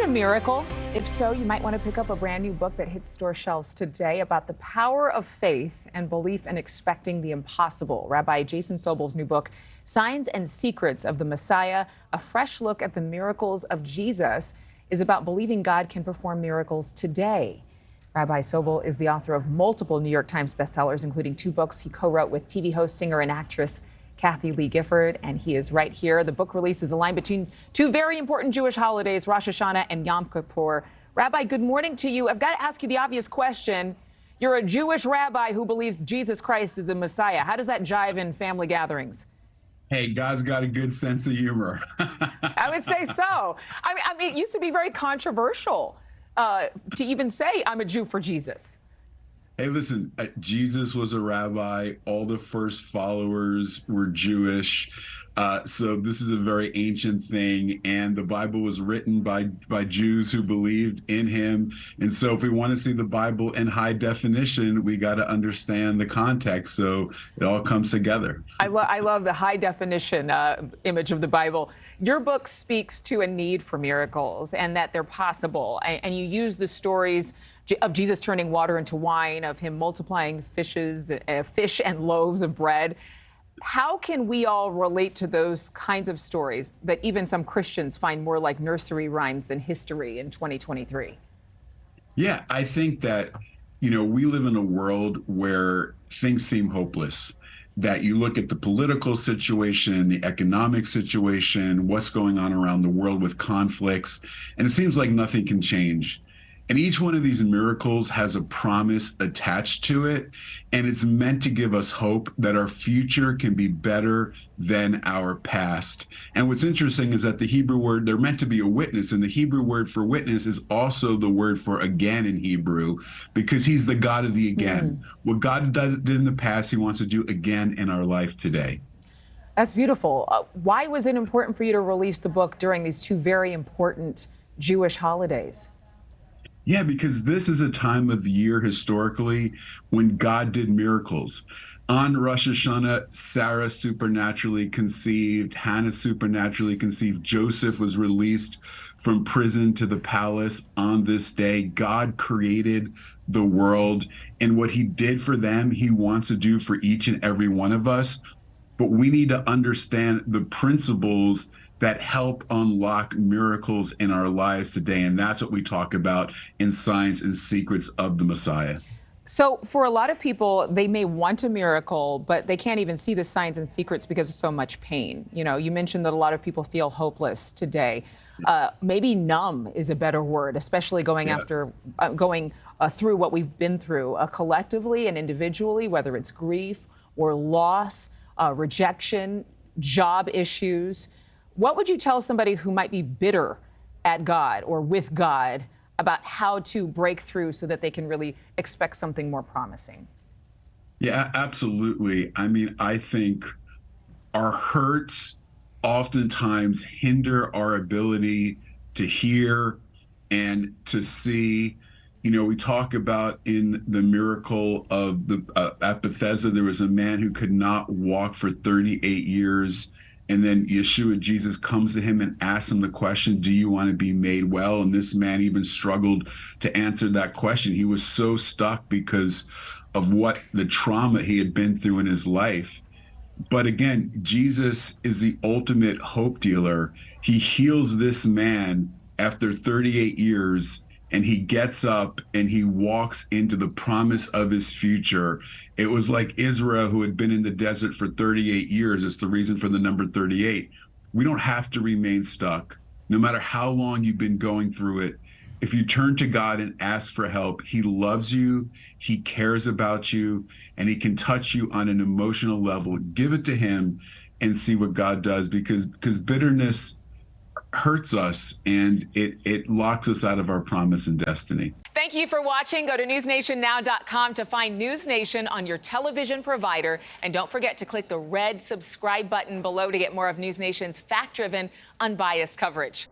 a miracle? If so, you might want to pick up a brand new book that hits store shelves today about the power of faith and belief and expecting the impossible. Rabbi Jason Sobel's new book, Signs and Secrets of the Messiah, a fresh look at the miracles of Jesus, is about believing God can perform miracles today. Rabbi Sobel is the author of multiple New York Times bestsellers, including 2 books he co-wrote with TV host, singer, and actress Kathie Lee Gifford, and he is right here. The book release is aligned between 2 very important Jewish holidays, Rosh Hashanah and Yom Kippur. Rabbi, good morning to you. I've got to ask you the obvious question. You're a Jewish rabbi who believes Jesus Christ is the Messiah. How does that jive in family gatherings? Hey, God's got a good sense of humor. I would say so. I mean, it used to be very controversial to even say I'm a Jew for Jesus. Hey, listen, Jesus was a rabbi. All the first followers were Jewish. So this is a very ancient thing. And the Bible was written by Jews who believed in him. And so if we want to see the Bible in high definition, we got to understand the context. So it all comes together. I love the high definition image of the Bible. Your book speaks to a need for miracles and that they're possible. And you use the stories of Jesus turning water into wine, of him multiplying fish and loaves of bread. How can we all relate to those kinds of stories that even some Christians find more like nursery rhymes than history in 2023? Yeah, I think that, we live in a world where things seem hopeless. That you look at the political situation, the economic situation, what's going on around the world with conflicts, and it seems like nothing can change. And each one of these miracles has a promise attached to it, and it's meant to give us hope that our future can be better than our past. And what's interesting is that the Hebrew word, they're meant to be a witness, and the Hebrew word for witness is also the word for again in Hebrew, because he's the God of the again. What God did in the past, he wants to do again in our life today. That's beautiful. Why was it important for you to release the book during these 2 very important Jewish holidays? Yeah, because this is a time of year historically when God did miracles. On Rosh Hashanah, Sarah supernaturally conceived, Hannah supernaturally conceived, Joseph was released from prison to the palace on this day. God created the world, and what he did for them, he wants to do for each and every one of us. But we need to understand the principles that help unlock miracles in our lives today. And that's what we talk about in Signs and Secrets of the Messiah. So for a lot of people, they may want a miracle, but they can't even see the signs and secrets because of so much pain. You mentioned that a lot of people feel hopeless today. Maybe numb is a better word, especially going through what we've been through collectively and individually, whether it's grief or loss, rejection, job issues. What would you tell somebody who might be bitter at God or with God about how to break through so that they can really expect something more promising? Yeah, absolutely. I mean, I think our hurts oftentimes hinder our ability to hear and to see. We talk about in the miracle of at Bethesda, there was a man who could not walk for 38 years. And then Yeshua, Jesus, comes to him and asks him the question, do you want to be made well? And this man even struggled to answer that question. He was so stuck because of what the trauma he had been through in his life. But again, Jesus is the ultimate hope dealer. He heals this man after 38 years. And he gets up and he walks into the promise of his future. It was like Israel, who had been in the desert for 38 years. It's the reason for the number 38. We don't have to remain stuck. No matter how long you've been going through it, if you turn to God and ask for help, he loves you, he cares about you, and he can touch you on an emotional level. Give it to him and see what God does, because bitterness hurts us and it locks us out of our promise and destiny. Thank you for watching. Go to newsnationnow.com to find NewsNation on your television provider. And don't forget to click the red subscribe button below to get more of NewsNation's fact-driven, unbiased coverage.